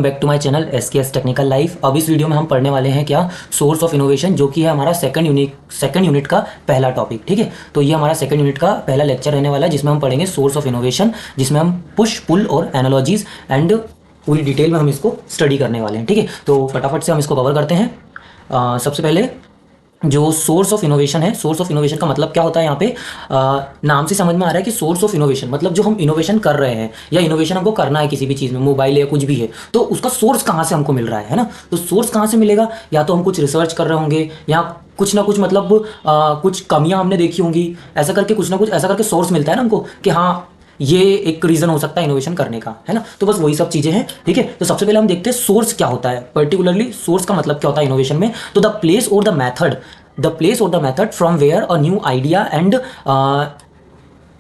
Back to my channel SKS technical life. अब इस video में हम पढ़ने वाले हैं क्या, सोर्स ऑफ इनोवेशन, जो कि है हमारा सेकंड यूनिट का पहला टॉपिक। ठीक है, तो ये हमारा सेकंड यूनिट का पहला लेक्चर रहने वाला है, जिसमें हम पढ़ेंगे सोर्स ऑफ इनोवेशन, जिसमें हम पुश पुल और एनालॉजीज एंड पूरी डिटेल में हम इसको स्टडी करने वाले हैं। ठीक है, तो फटाफट से हम इसको कवर करते हैं। सबसे पहले जो सोर्स ऑफ इनोवेशन है, सोर्स ऑफ इनोवेशन का मतलब क्या होता है, यहाँ पे नाम से समझ में आ रहा है कि सोर्स ऑफ इनोवेशन मतलब जो हम इनोवेशन कर रहे हैं या इनोवेशन हमको करना है किसी भी चीज़ में, मोबाइल या कुछ भी है, तो उसका सोर्स कहाँ से हमको मिल रहा है ना। तो सोर्स कहाँ से मिलेगा, या तो हम कुछ रिसर्च कर रहे होंगे या कुछ ना कुछ मतलब कुछ कमियां हमने देखी होंगी, ऐसा करके कुछ ना कुछ ऐसा करके सोर्स मिलता है ना हमको कि हाँ ये एक रीजन हो सकता है इनोवेशन करने का, है ना। तो बस वही सब चीजें हैं। ठीक है, तो सबसे पहले हम देखते हैं सोर्स क्या होता है, पर्टिकुलरली सोर्स का मतलब क्या होता है इनोवेशन में। तो द प्लेस और the method from where a new idea and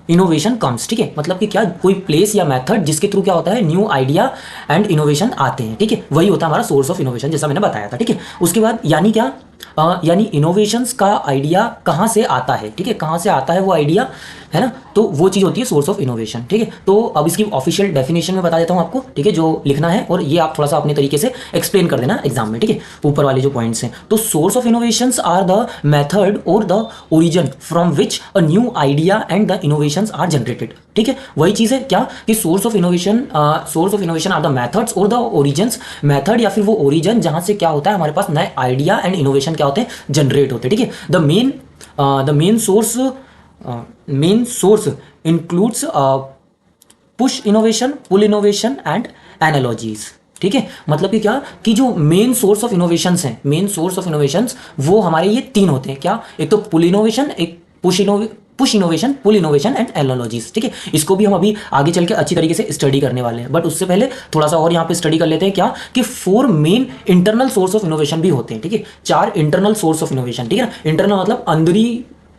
innovation comes. ठीक है, मतलब कि क्या, कोई प्लेस या मेथड जिसके थ्रू क्या होता है, न्यू आइडिया एंड इनोवेशन आते हैं। ठीक है, वही होता है हमारा सोर्स ऑफ इनोवेशन, जैसा मैंने बताया था। ठीक है, उसके बाद यानी क्या, यानी इनोवेशंस का आइडिया कहाँ से आता है। ठीक है, कहाँ से आता है वो आइडिया, है ना, तो वो चीज़ होती है सोर्स ऑफ इनोवेशन। ठीक है, तो अब इसकी ऑफिशियल डेफिनेशन में बता देता हूँ आपको। ठीक है, जो लिखना है, और ये आप थोड़ा सा अपने तरीके से एक्सप्लेन कर देना एग्जाम में। ठीक है, ऊपर वाले जो पॉइंट्स हैं, तो source of innovations are the method और the origin from which a new idea and the innovations are generated. ठीक है, वही चीज़ है क्या कि source of innovation are the methods और द ओरिजिन्स, मेथड या फिर वो ओरिजिन जहाँ से क्या होता है हमारे पास नए आइडिया एंड इनोवेशन क्या होते हैं, जनरेट होते हैं। ठीक है, the main source includes push innovation, pull innovation and analogies. ठीक है, मतलब कि क्या कि जो मेन सोर्स ऑफ इनोवेशंस हैं, मेन सोर्स ऑफ इनोवेशंस वो हमारे ये तीन होते हैं। क्या, एक तो पुल इनोवेशन, एक push innovation, pull innovation and analogies. ठीक है, इसको भी हम अभी आगे चल के अच्छी तरीके से स्टडी करने वाले हैं, बट उससे पहले थोड़ा सा और यहाँ पे स्टडी कर लेते हैं क्या कि 4 main internal source of innovation भी होते हैं। ठीक है, 4 इंटरनल सोर्स ऑफ इनोवेशन। ठीक है ना, इंटरनल मतलब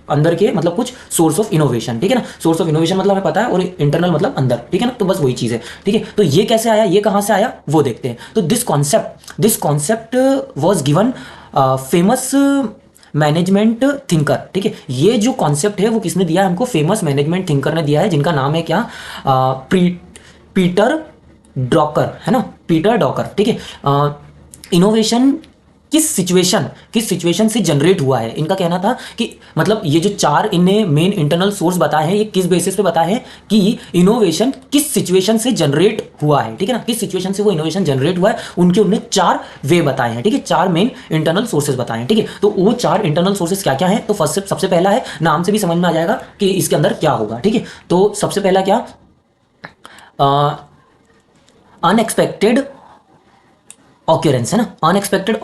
अंदर के मतलब कुछ सोर्स ऑफ इनोवेशन। ठीक है ना, सोर्स ऑफ इनोवेशन मतलब हमें पता है, और इंटरनल मतलब अंदर। ठीक है ना, तो बस वही चीज़ है। ठीक है, तो ये कैसे आया, ये कहाँ से आया, वो देखते हैं। तो this concept was given famous management thinker. ठीक है, ये जो कॉन्सेप्ट है वो किसने दिया है हमको, फेमस मैनेजमेंट थिंकर ने दिया है, जिनका नाम है क्या, पीटर ड्रॉकर, है ना, पीटर डॉकर। ठीक है, इनोवेशन किस सिचुएशन से जनरेट हुआ है, इनका कहना था कि मतलब ये जो 4 इनने मेन इंटरनल सोर्स बताए हैं, ये किस बेसिस पे बताए हैं कि इनोवेशन किस सिचुएशन से जनरेट हुआ है। ठीक है ना, किस सिचुएशन से वो इनोवेशन जनरेट हुआ है, उन्होंने 4 वे बताए हैं। ठीक है, 4 मेन इंटरनल सोर्सेज बताए हैं। ठीक है, तो वो 4 इंटरनल सोर्सेज क्या क्या हैं, तो सबसे पहला है, नाम से भी समझ में आ जाएगा कि इसके अंदर क्या होगा। ठीक है, तो सबसे पहला क्या, अनएक्सपेक्टेड ऑक्यूरेंस, है ना, अनएक्सपेक्टेड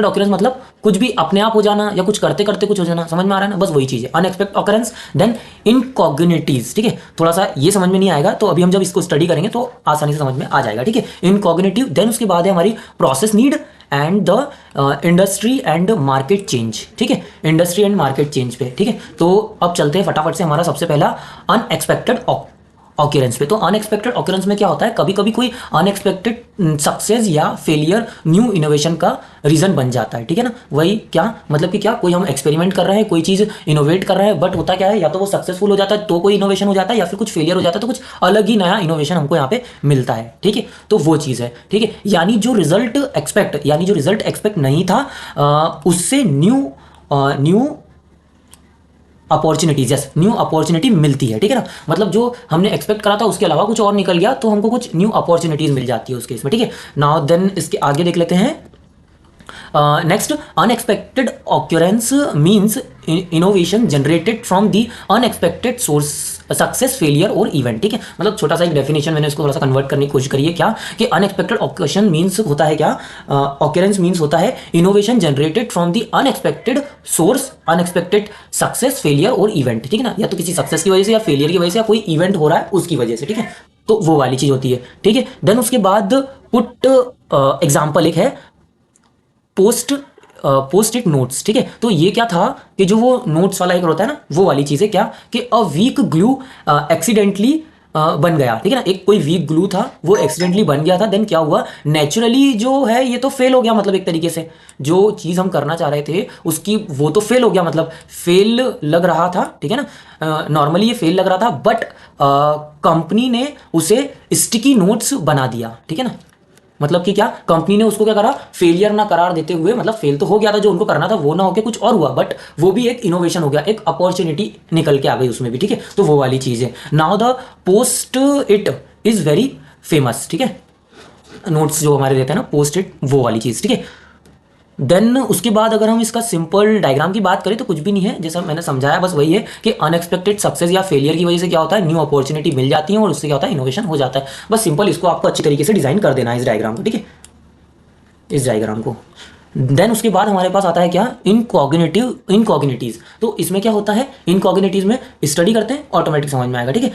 ऑक्यूरेंस मतलब कुछ भी अपने आप हो जाना या कुछ करते करते कुछ हो जाना, समझ में आ रहा है ना, बस वही चीज़ है अनएक्सपेक्टेड ऑक्यूरेंस। देन इनकॉग्निटीज। ठीक है, थोड़ा सा ये समझ में नहीं आएगा, तो अभी हम जब इसको स्टडी करेंगे तो आसानी से समझ में आ जाएगा। ठीक है, इनकॉग्निटिव। देन उसके बाद है हमारी process need and the industry and market change. ठीक है, इंडस्ट्री एंड मार्केट चेंज पे। ठीक है, तो अब चलते हैं फटाफट से हमारा सबसे पहला अनएक्सपेक्टेड ऑक्यूरेंस पे। तो अनएक्सपेक्टेड ऑक्यूरेंस में क्या होता है, कभी कभी कोई अनएक्सपेक्टेड सक्सेस या फेलियर न्यू इनोवेशन का रीजन बन जाता है। ठीक है ना, वही क्या मतलब कि क्या, कोई हम एक्सपेरिमेंट कर रहे हैं, कोई चीज़ इनोवेट कर रहे हैं, बट होता क्या है, या तो वो सक्सेसफुल हो जाता है तो कोई इनोवेशन हो जाता है, या फिर कुछ फेलियर हो जाता है तो कुछ अलग ही नया इनोवेशन हमको यहाँ पे मिलता है। ठीक है, तो वो चीज़ है। ठीक है, यानी जो रिजल्ट एक्सपेक्ट नहीं था, उससे new opportunities, yes, new opportunity मिलती है। ठीक है ना, मतलब जो हमने एक्सपेक्ट करा था उसके अलावा कुछ और निकल गया, तो हमको कुछ न्यू अपॉर्चुनिटीज मिल जाती है उस केस में। ठीक है, नाउ देन इसके आगे देख लेते हैं। Next, unexpected occurrence means innovation generated from the unexpected source, success, failure और इवेंट। ठीक है, मतलब छोटा सा एक डेफिनेशन मैंने इसको थोड़ा सा कन्वर्ट करने की कोशिश करी है, क्या कि अनएक्सपेक्टेड ऑक्यूरेंस मीन्स होता है क्या, ऑक्यूरेंस मीन्स होता है innovation generated from the unexpected source, unexpected success, failure और इवेंट। ठीक है ना, या तो किसी सक्सेस की वजह से या फेलियर की वजह से या कोई इवेंट हो रहा है उसकी वजह से। ठीक है, तो वो वाली चीज होती है। ठीक है, देन उसके बाद पुट एग्जाम्पल एक है पोस्ट इट नोट्स। ठीक है, तो ये क्या था कि जो वो नोट्स वाला एक होता है ना, वो वाली चीज़ है क्या कि अ वीक ग्लू एक्सीडेंटली बन गया। ठीक है ना, एक कोई वीक ग्लू था वो एक्सीडेंटली बन गया था, देन क्या हुआ, नेचुरली जो है ये तो फेल हो गया, मतलब एक तरीके से जो चीज़ हम करना चाह रहे थे उसकी वो तो फेल हो गया, मतलब फेल लग रहा था। ठीक है ना, नॉर्मली ये फेल लग रहा था, बट कंपनी ने उसे स्टिकी नोट्स बना दिया। ठीक है ना, मतलब कि क्या, कंपनी ने उसको क्या करा, फेलियर ना करार देते हुए, मतलब फेल तो हो गया था, जो उनको करना था वो ना होके कुछ और हुआ, बट वो भी एक इनोवेशन हो गया, एक अपॉर्चुनिटी निकल के आ गई उसमें भी, ठीक है। तो वो वाली चीज़ है। Now the post it is very famous, ठीक है, नोट्स जो हमारे रहते हैं ना, पोस्ट इट, वो वाली चीज़, ठीक है। देन उसके बाद अगर हम इसका सिंपल डायग्राम की बात करें तो कुछ भी नहीं है, जैसा मैंने समझाया, बस वही है कि अनएक्सपेक्टेड सक्सेस या फेलियर की वजह से क्या होता है, न्यू अपॉर्चुनिटी मिल जाती है और उससे क्या होता है, इनोवेशन हो जाता है। बस सिंपल इसको आपको अच्छी तरीके से डिजाइन कर देना है इस डायग्राम को, ठीक है, इस डायग्राम को। देन उसके बाद हमारे पास आता है क्या, इनकॉग्निटीज। तो इसमें क्या होता है, इनकॉग्निटीज में स्टडी करते हैं, ऑटोमेटिक समझ में आएगा, ठीक है।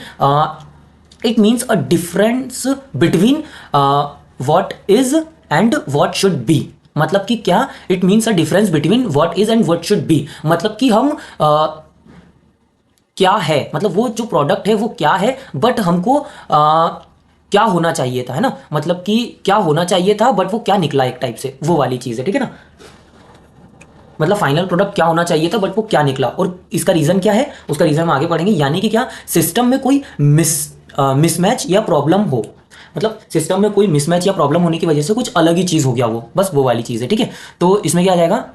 It means a difference between what is and what should be. मतलब कि क्या, it means a difference between what is and what should be. मतलब कि हम क्या है, मतलब वो जो प्रोडक्ट है वो क्या है, बट हमको क्या होना चाहिए था, है ना, मतलब कि क्या होना चाहिए था बट वो क्या निकला, एक टाइप से वो वाली चीज़ है, ठीक है ना। मतलब फाइनल प्रोडक्ट क्या होना चाहिए था बट वो क्या निकला, और इसका रीज़न क्या है, उसका रीज़न हम आगे पढ़ेंगे। यानी कि क्या, सिस्टम में कोई मिसमैच या प्रॉब्लम हो, मतलब सिस्टम में कोई मिसमैच या प्रॉब्लम होने की वजह से कुछ अलग ही चीज़ हो गया वो, बस वो वाली चीज़ है, ठीक है। तो इसमें क्या आ जाएगा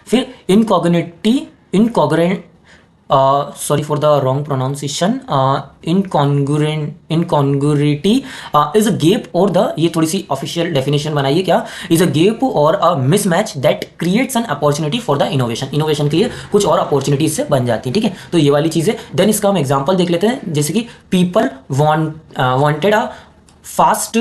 फिर, इनकॉग्रेंट, sorry for the wrong pronunciation, incongruity is a gap or the, ये थोड़ी सी ऑफिशियल डेफिनेशन बनाइए, क्या, is a gap or a mismatch that creates an opportunity for the innovation। Innovation के लिए कुछ और अपॉर्चुनिटी इससे बन जाती है, ठीक है। तो ये वाली चीज़ है। देन इसका हम एग्जांपल देख लेते हैं, जैसे कि people wanted a fast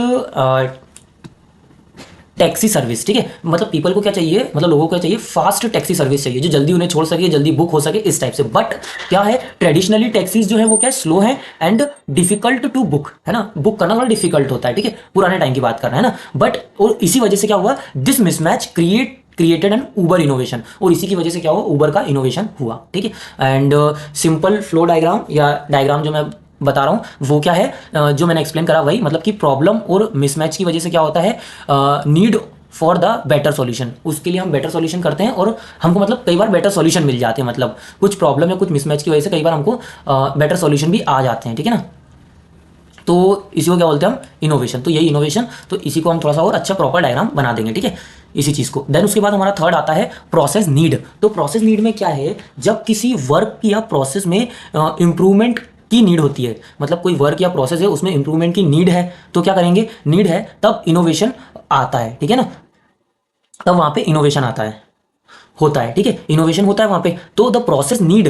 taxi service, ठीक है। मतलब पीपल को क्या चाहिए, मतलब लोगों को क्या चाहिए, फास्ट टैक्सी सर्विस चाहिए, जो जल्दी उन्हें छोड़ सके, जल्दी बुक हो सके, इस टाइप से। बट क्या है, ट्रेडिशनली टैक्सीज जो है वो क्या है, स्लो है एंड डिफिकल्ट टू बुक, है ना, बुक करना थोड़ा डिफिकल्ट होता है, ठीक है, पुराने टाइम की बात कर रहे हैं ना। बट और इसी वजह से क्या हुआ, this mismatch created an Uber innovation, और इसी की वजह से क्या हुआ, उबर का इनोवेशन हुआ, ठीक है। एंड सिंपल फ्लो डायग्राम या डायग्राम जो मैं बता रहा हूँ वो क्या है, जो मैंने एक्सप्लेन करा वही, मतलब कि प्रॉब्लम और मिसमैच की वजह से क्या होता है, need for the better solution, उसके लिए हम बेटर सॉल्यूशन करते हैं, और हमको मतलब कई बार बेटर सॉल्यूशन मिल जाते हैं, मतलब कुछ प्रॉब्लम या कुछ मिसमैच की वजह से कई बार हमको बेटर सॉल्यूशन भी आ जाते हैं, ठीक है ना। तो इसी को क्या बोलते हैं हम, इनोवेशन। तो यही इनोवेशन, तो इसी को हम थोड़ा सा और अच्छा प्रॉपर डायग्राम बना देंगे, ठीक है, इसी चीज़ को। देन उसके बाद हमारा थर्ड आता है प्रोसेस नीड। तो प्रोसेस नीड में क्या है, जब किसी वर्क या प्रोसेस में इंप्रूवमेंट की नीड होती है, मतलब कोई वर्क या प्रोसेस है उसमें इंप्रूवमेंट की नीड है, तो क्या करेंगे, नीड है तब इनोवेशन आता है, ठीक है ना, तब वहां पे इनोवेशन आता है, होता है, ठीक है, इनोवेशन होता है वहां पे। तो द प्रोसेस नीड,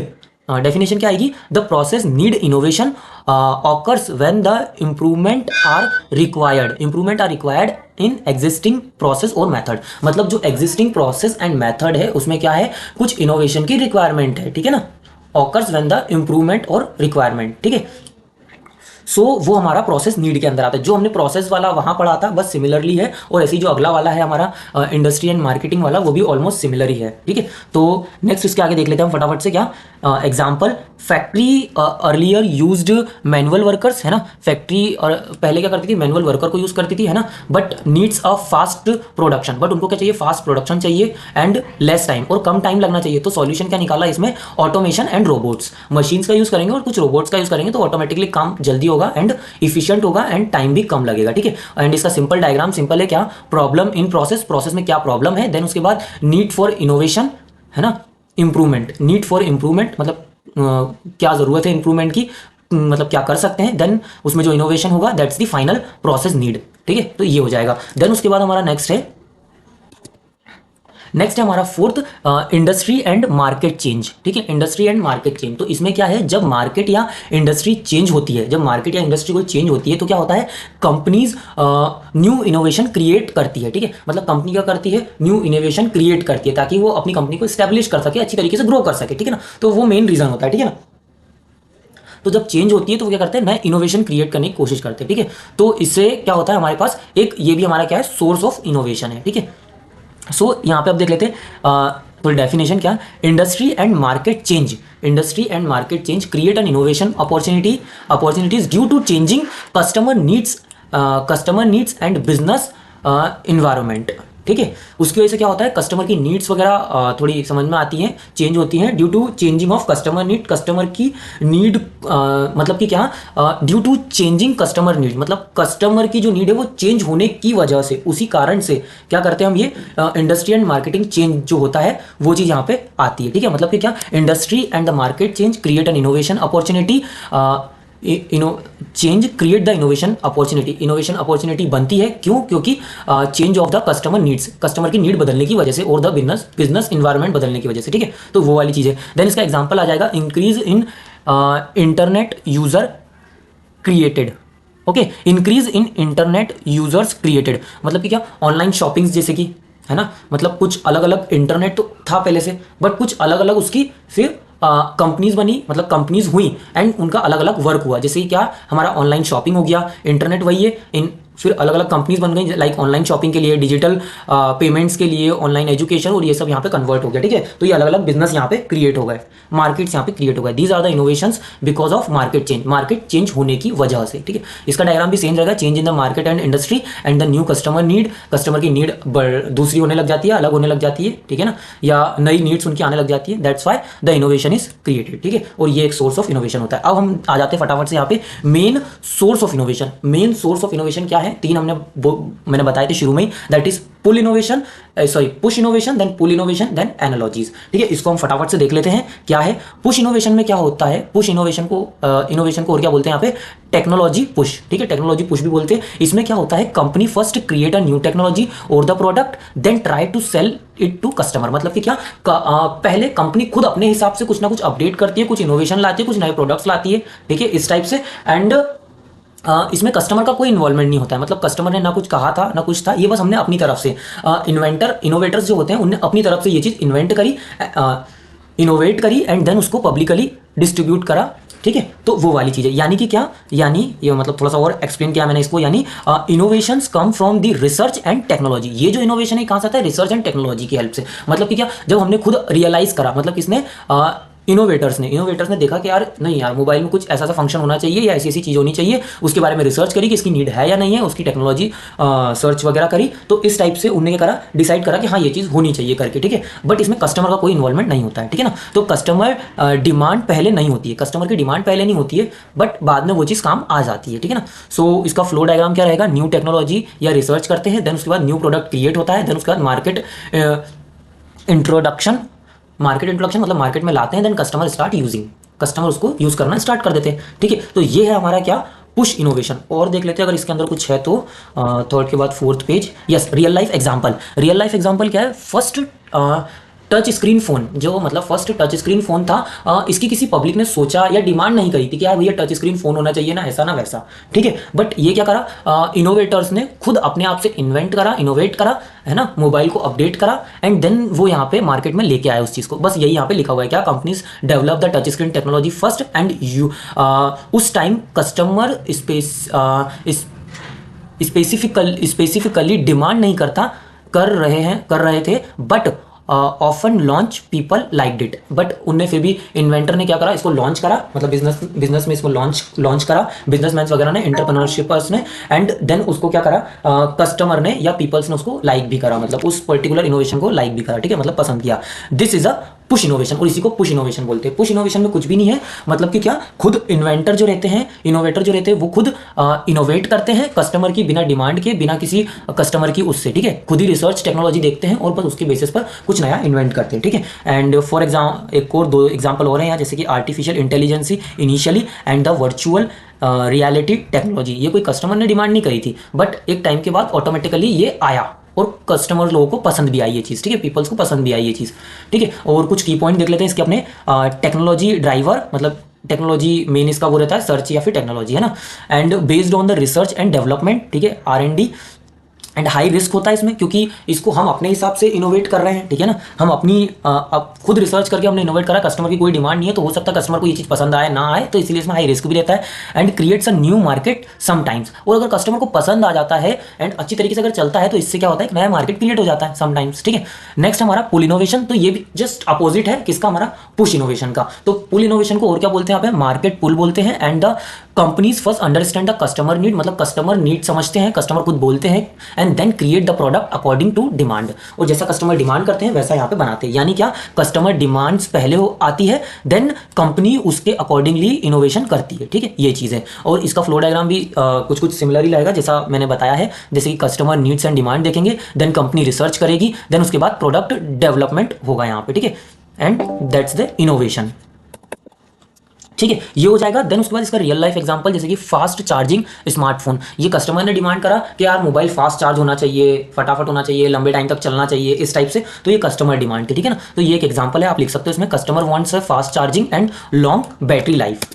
डेफिनेशन क्या आएगी, the process need innovation occurs when the improvement are required in existing process और मेथड। मतलब जो एग्जिस्टिंग प्रोसेस एंड मेथड है उसमें क्या है, कुछ इनोवेशन की रिक्वायरमेंट है, ठीक है ना, ऑकर्स व्हेन द इंप्रूवमेंट और रिक्वायरमेंट, ठीक है। सो वो हमारा प्रोसेस नीड के अंदर आता है। जो हमने प्रोसेस वाला वहां पढ़ा था बस सिमिलरली है, और ऐसी जो अगला वाला है हमारा इंडस्ट्री एंड मार्केटिंग वाला, वो भी ऑलमोस्ट सिमिलर ही है, ठीक है। तो नेक्स्ट इसके आगे देख लेते हैं हम फटाफट से, क्या example, factory earlier used manual workers, है ना, फैक्ट्री और पहले क्या करती थी, मैनुअल वर्कर को यूज करती थी, है ना, but needs a fast production, but उनको क्या चाहिए, फास्ट प्रोडक्शन चाहिए एंड लेस टाइम, और कम टाइम लगना चाहिए। तो सॉल्यूशन क्या निकाला इसमें, ऑटोमेशन एंड रोबोट्स, मशीन्स का यूज करेंगे और कुछ रोबोट्स का यूज करेंगे, तो ऑटोमेटिकली काम जल्दी होगा एंड इफिशिएंट होगा एंड टाइम भी कम लगेगा, ठीक है। एंड इसका सिंपल डायग्राम सिंपल है, क्या, प्रॉब्लम इन प्रोसेस, प्रोसेस में क्या प्रॉब्लम है, देन उसके बाद नीड फॉर इनोवेशन, है ना, इंप्रूवमेंट, नीड फॉर इंप्रूवमेंट, मतलब क्या जरूरत है इंप्रूवमेंट की, मतलब क्या कर सकते हैं, देन उसमें जो इनोवेशन होगा that's the final process need, ठीक है। तो ये हो जाएगा। देन उसके बाद हमारा नेक्स्ट है हमारा fourth, industry and market change, ठीक है, इंडस्ट्री एंड मार्केट चेंज। तो इसमें क्या है, जब मार्केट या इंडस्ट्री चेंज होती है, जब मार्केट या इंडस्ट्री कोई चेंज होती है तो क्या होता है, कंपनीज न्यू इनोवेशन क्रिएट करती है, ठीक है, मतलब कंपनी क्या करती है, न्यू इनोवेशन क्रिएट करती है ताकि वो अपनी कंपनी को स्टैब्लिश कर सके, अच्छी तरीके से ग्रो कर सके, ठीक है ना। तो वो मेन रीजन होता है, ठीक है ना। तो जब चेंज होती है तो वो क्या करते हैं, नए इनोवेशन क्रिएट करने की कोशिश करते हैं, ठीक है। तो इससे क्या होता है, हमारे पास एक ये भी हमारा क्या है, सोर्स ऑफ इनोवेशन है, ठीक है। सो यहाँ पे आप देख लेते हैं तो डेफिनेशन क्या, industry and market change, industry and market change create an innovation opportunities due to changing customer needs and business environment, ठीक है। उसकी वजह से क्या होता है, कस्टमर की नीड्स वगैरह थोड़ी समझ में आती हैं, चेंज होती हैं due to changing of customer need. Customer की नीड मतलब कि क्या, due to changing customer need, मतलब कस्टमर की जो नीड है वो चेंज होने की वजह से, उसी कारण से क्या करते हैं हम, ये इंडस्ट्री एंड मार्केटिंग चेंज जो होता है वो चीज़ यहाँ पे आती है। ठीक है, मतलब कि क्या, industry and the market change create an innovation opportunity. Change create the innovation opportunity. Innovation opportunity बनती है क्यों, क्योंकि change of the customer needs, customer की नीड बदलने की वजह से, और द बिजनेस इन्वायरमेंट बदलने की वजह से। ठीक है, तो वो वाली चीज़ है। देन इसका एग्जांपल आ जाएगा increase in internet user created. Okay, increase in internet users created, मतलब कि क्या, ऑनलाइन शॉपिंग्स जैसे कि, है ना, मतलब कुछ अलग अलग इंटरनेट तो था पहले से, बट कुछ अलग अलग उसकी फिर कंपनीज बनी, मतलब कंपनीज हुई एंड उनका अलग अलग वर्क हुआ। जैसे कि क्या, हमारा ऑनलाइन शॉपिंग हो गया, इंटरनेट वही है, इन फिर अलग अलग कंपनीज बन गई, लाइक ऑनलाइन शॉपिंग के लिए, डिजिटल पेमेंट्स के लिए, ऑनलाइन एजुकेशन, और ये सब यहाँ पे कन्वर्ट हो गया। ठीक है, तो ये अलग अलग बिजनेस यहाँ पे क्रिएट हो गए, मार्केट्स यहाँ पे क्रिएट हो गए। These are the innovations because of market change, market change होने की वजह से। ठीक है, इसका डायग्राम भी सेम रहेगा, change in the market and industry and the new customer need. Customer की नीड दूसरी होने लग जाती है, अलग होने लग जाती है, ठीक है ना, या नई नीड्स उनकी आने लग जाती है। That's why the innovation is created. ठीक है, और ये एक सोर्स ऑफ इनोवेशन होता है। अब हम आ जाते हैं फटाफट से यहाँ पे main source of innovation. Main source of innovation क्या है, तीन मैंने बताए थे शुरू में ही, that is pull innovation, push innovation, then pull innovation, then analogies. ठीक है, इसको हम फटाफट से देख लेते हैं क्या है। पुश इनोवेशन में क्या होता है, पुश इनोवेशन को और क्या बोलते हैं यहाँ पे, टेक्नोलॉजी पुश। ठीक है, टेक्नोलॉजी पुश भी बोलते हैं। इसमें क्या होता है, company first create a new technology और the product, then try to sell it to customer. मतलब कि क्या, पहले कंपनी खुद अपने हिसाब से कुछ ना कुछ अपडेट करती है, कुछ इनोवेशन लाती है, कुछ नए प्रोडक्ट्स लाती है। ठीक है, इस टाइप से। एंड इसमें कस्टमर का कोई इन्वॉल्वमेंट नहीं होता है, मतलब कस्टमर ने ना कुछ कहा था ना कुछ था, ये बस हमने अपनी तरफ से, इनोवेटर्स जो होते हैं उनने अपनी तरफ से ये चीज़ इनोवेट करी एंड देन उसको पब्लिकली डिस्ट्रीब्यूट करा। ठीक है, तो वो वाली चीज़ है। यानी कि क्या, यानी ये मतलब थोड़ा सा और एक्सप्लेन किया मैंने इसको, यानी innovations come from the research and technology. ये जो इनोवेशन है कहाँ से आता है, रिसर्च एंड टेक्नोलॉजी की हेल्प से। मतलब कि क्या, जब हमने खुद रियलाइज करा, मतलब किसने, इनोवेटर्स ने देखा कि यार नहीं यार, मोबाइल में कुछ ऐसा सा फंक्शन होना चाहिए या ऐसी ऐसी चीज़ होनी चाहिए, उसके बारे में रिसर्च करी कि इसकी नीड है या नहीं है, उसकी टेक्नोलॉजी सर्च वगैरह करी, तो इस टाइप से उन्होंने क्या करा, डिसाइड करा कि हाँ ये चीज़ होनी चाहिए करके। ठीक है, बट इसमें कस्टमर का कोई इन्वॉल्वमेंट नहीं होता है। ठीक है ना, तो कस्टमर डिमांड पहले नहीं होती है, कस्टमर की डिमांड पहले नहीं होती है, बट बाद में वो चीज़ काम आ जाती है। ठीक है ना, सो इसका फ्लो डायग्राम क्या रहेगा, न्यू टेक्नोलॉजी या रिसर्च करते हैं, देन उसके बाद न्यू प्रोडक्ट क्रिएट होता है, देन उसके बाद मार्केट इंट्रोडक्शन मतलब मार्केट में लाते हैं, then customer start using, customer उसको यूज करना स्टार्ट कर देते हैं। ठीक है, तो ये है हमारा क्या, पुश इनोवेशन। और देख लेते हैं अगर इसके अंदर कुछ है तो, थर्ड के बाद fourth page, yes, real life example. Real life example क्या है, फर्स्ट टच स्क्रीन फोन, जो मतलब फर्स्ट टच स्क्रीन फोन था, इसकी किसी पब्लिक ने सोचा या डिमांड नहीं करी थी कि यार भैया टच स्क्रीन फोन होना चाहिए ना, ऐसा ना वैसा। ठीक है, बट ये क्या करा, इनोवेटर्स ने खुद अपने आप से इनोवेट करा, है ना, मोबाइल को अपडेट करा एंड देन वो यहाँ पे मार्केट में लेके आया उस चीज़ को। बस यही यहाँ पे लिखा हुआ है क्या, companies develop the touch screen technology first and you, उस टाइम कस्टमर स्पेसिफिकली डिमांड नहीं कर रहे थे, but often launch people like it. But उनने फिर भी, इन्वेंटर ने क्या करा, इसको लॉन्च करा, मतलब बिजनेस में इसको लॉन्च करा, बिजनेसमैन वगैरह ने, एंटरप्रेन्योरशिपर्स ने, एंड देन उसको क्या करा, कस्टमर ने या पीपल्स ने उसको लाइक भी करा, मतलब उस पर्टिकुलर इनोवेशन को लाइक भी करा। ठीक है, मतलब पसंद किया। This is a push innovation, और इसी को पुश इनोवेशन बोलते हैं। पुश इनोवेशन में कुछ भी नहीं है, मतलब कि क्या, खुद इन्वेंटर जो रहते हैं वो खुद इनोवेट करते हैं कस्टमर की बिना डिमांड के, बिना किसी कस्टमर की उससे। ठीक है, खुद ही रिसर्च टेक्नोलॉजी देखते हैं और बस उसके बेसिस पर कुछ नया इन्वेंट करते हैं। ठीक है, एंड फॉर एक और दो एग्जाम्पल और हैं यहाँ, जैसे कि artificial intelligence initially and the virtual reality technology. ये कोई कस्टमर ने डिमांड नहीं करी थी, बट एक टाइम के बाद ऑटोमेटिकली ये आया और कस्टमर लोगों को पसंद भी आई ये चीज़। ठीक है, पीपल्स को पसंद भी आई ये चीज़। ठीक है, और कुछ की पॉइंट देख लेते हैं इसके अपने। टेक्नोलॉजी ड्राइवर, मतलब टेक्नोलॉजी मेन इसका वो रहता है सर्च या फिर टेक्नोलॉजी, है ना, and based on the research and development. ठीक है, R&D एंड हाई रिस्क होता है इसमें, क्योंकि इसको हम अपने हिसाब से इनोवेट कर रहे हैं। ठीक है ना, हम अपनी अब खुद रिसर्च करके हमने इनोवेट करा, कस्टमर की कोई डिमांड नहीं है, तो हो सकता है कस्टमर को ये चीज़ पसंद आए ना आए, तो इसलिए इसमें हाई रिस्क भी रहता है। And creates a new market sometimes, और अगर कस्टमर को पसंद आ जाता है एंड अच्छी तरीके से अगर चलता है तो इससे क्या होता है, एक नया मार्केट क्रिएट हो जाता है समटाइम्स। ठीक है, नेक्स्ट हमारा पुल इनोवेशन, तो ये भी जस्ट अपोजिट है किसका, हमारा पुश इनोवेशन का। तो पुल इनोवेशन को और क्या बोलते हैं यहाँ पे, मार्केट पुल बोलते हैं, and the companies first understand the customer need, मतलब कस्टमर नीड समझते हैं, कस्टमर खुद बोलते हैं, and then create the product according to demand, और जैसा कस्टमर डिमांड करते हैं वैसा यहाँ पे बनाते हैं। यानी क्या, कस्टमर डिमांड्स पहले आती है, देन कंपनी उसके अकॉर्डिंगली इनोवेशन करती है। ठीक है, ये चीज़ है। और इसका फ्लो डायग्राम भी कुछ कुछ सिमिलर ही लगेगा जैसा मैंने बताया है। जैसे कि कस्टमर नीड्स एंड डिमांड देखेंगे, देन कंपनी रिसर्च करेगी, देन उसके बाद प्रोडक्ट डेवलपमेंट होगा यहाँ पे। ठीक है, एंड दैट्स द इनोवेशन। ठीक है, ये हो जाएगा। देन उसके बाद इसका रियल लाइफ एग्जांपल, जैसे कि फास्ट चार्जिंग स्मार्टफोन। ये कस्टमर ने डिमांड करा कि यार मोबाइल फास्ट चार्ज होना चाहिए, फटाफट होना चाहिए, लंबे टाइम तक चलना चाहिए, इस टाइप से। तो ये कस्टमर डिमांड थी। ठीक है ना, तो ये एक एग्जांपल है, आप लिख सकते हो इसमें, customer wants a fast charging and long battery life,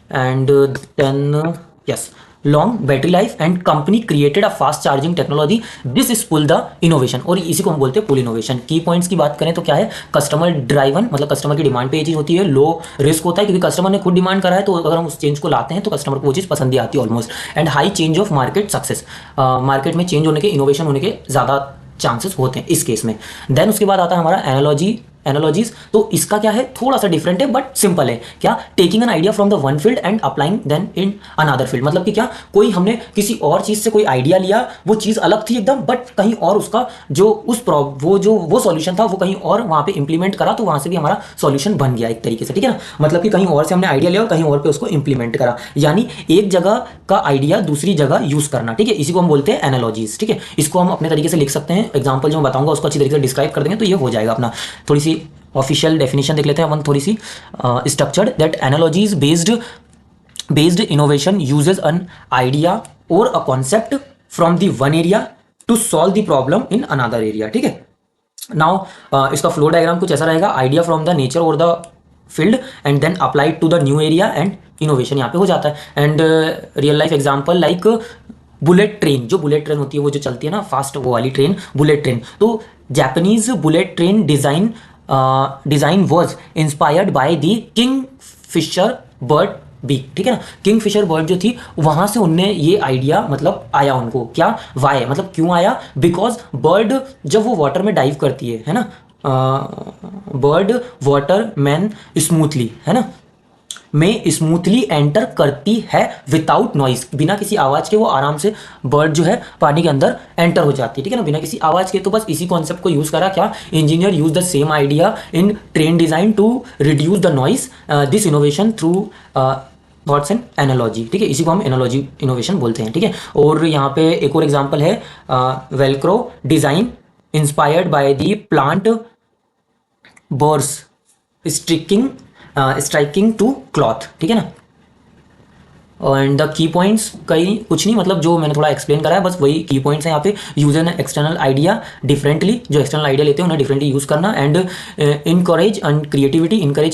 and then yes, long battery life, and company created a fast charging technology, this is pull the innovation, और इसी को हम बोलते हैं पुल इनोवेशन। की पॉइंट्स की बात करें तो क्या है, कस्टमर ड्राइवन, मतलब कस्टमर की डिमांड पे ये चीज़ होती है, लो रिस्क होता है क्योंकि कस्टमर ने खुद डिमांड करा है, तो अगर हम उस चेंज को लाते हैं तो कस्टमर को वो चीज़ पसंद ही आती है almost, and high change of market success, market में चेंज होने के, इनोवेशन होने के ज़्यादा चांसेस होते हैं इस केस में। देन उसके बाद आता है हमारा एनालॉजीज। तो इसका क्या है, थोड़ा सा डिफरेंट है बट सिंपल है। क्या, taking an idea from the one field and applying then in another field, मतलब कि क्या, कोई हमने किसी और चीज से कोई आइडिया लिया, वो चीज अलग थी एकदम, बट कहीं और उसका जो वो सॉल्यूशन था वो कहीं और वहां पे इंप्लीमेंट करा, तो वहां से भी हमारा सॉल्यूशन बन गया एक तरीके से। ठीक है ना, मतलब कि कहीं और से हमने आइडिया लिया और कहीं और पे उसको इंप्लीमेंट करा, यानी एक जगह का आइडिया दूसरी जगह यूज करना। ठीक है, इसी को हम बोलते हैं एनालॉजीज। ठीक है, इसको हम अपने तरीके से लिख सकते हैं, एग्जाम्पल जो मैं बताऊंगा उसको अच्छी तरीके से डिस्क्राइब कर देंगे तो ये हो जाएगा अपना। थोड़ी सी ऑफिशियल डेफिनेशन देख लेते हैं अपन, थोड़ी सी structured, that analogies based innovation uses an idea और a concept from the one area to solve the problem in another area. ठीक है, नाउ इसका फ्लो डायग्राम कुछ ऐसा रहेगा, आइडिया फ्रॉम द नेचर और the field and then applied to the new area, and innovation यहाँ पे हो जाता है। And real life example like bullet train, जो बुलेट ट्रेन होती है वो जो चलती है ना फास्ट, वो वाली ट्रेन बुलेट ट्रेन। तो Japanese bullet train design was inspired by the kingfisher bird beak. ठीक है ना, किंग फिशर बर्ड जो थी वहां से उनने ये आइडिया मतलब आया उनको, क्या, वाई, मतलब क्यों आया, बिकॉज बर्ड जब वो वाटर में डाइव करती है ना, बर्ड वाटर मैन स्मूथली, है ना, में स्मूथली एंटर करती है विदाउट नॉइज, बिना किसी आवाज के वो आराम से बर्ड जो है पानी के अंदर एंटर हो जाती है। ठीक है ना, बिना किसी आवाज के। तो बस इसी कॉन्सेप्ट को यूज करा, क्या, engineer use the same idea in train design to reduce the noise, this innovation through thoughts and analogy. ठीक है, इसी को हम एनालॉजी इनोवेशन बोलते हैं। ठीक है, और यहाँ पे एक और एग्जाम्पल है, Velcro design inspired by the plant burrs striking to cloth. ठीक है ना, एंड द की पॉइंट्स कहीं कुछ नहीं, मतलब जो मैंने थोड़ा एक्सप्लेन करा है बस वही की पॉइंट्स हैं यहाँ पे। Use an external idea differently, जो एक्सटर्नल आइडिया लेते हैं उन्हें डिफरेंटली यूज करना, and encourage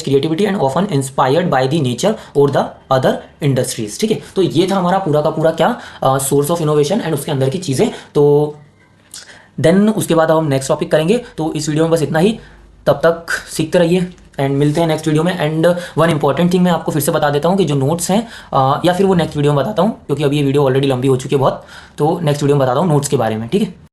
creativity and often inspired by the nature और द अदर इंडस्ट्रीज। ठीक है, तो ये था हमारा पूरा का पूरा क्या, सोर्स ऑफ इनोवेशन एंड उसके अंदर की चीज़ें। तो देन उसके बाद हम नेक्स्ट टॉपिक करेंगे। तो इस वीडियो में बस इतना ही, तब तक सीखते रहिए एंड मिलते हैं नेक्स्ट वीडियो में। एंड वन इंपॉर्टेंट थिंग मैं आपको फिर से बता देता हूँ कि जो नोट्स हैं, या फिर वो नेक्स्ट वीडियो में बताता हूँ क्योंकि अभी ये वीडियो ऑलरेडी लंबी हो चुकी है बहुत, तो नेक्स्ट वीडियो में बताता हूँ नोट्स के बारे में। ठीक है।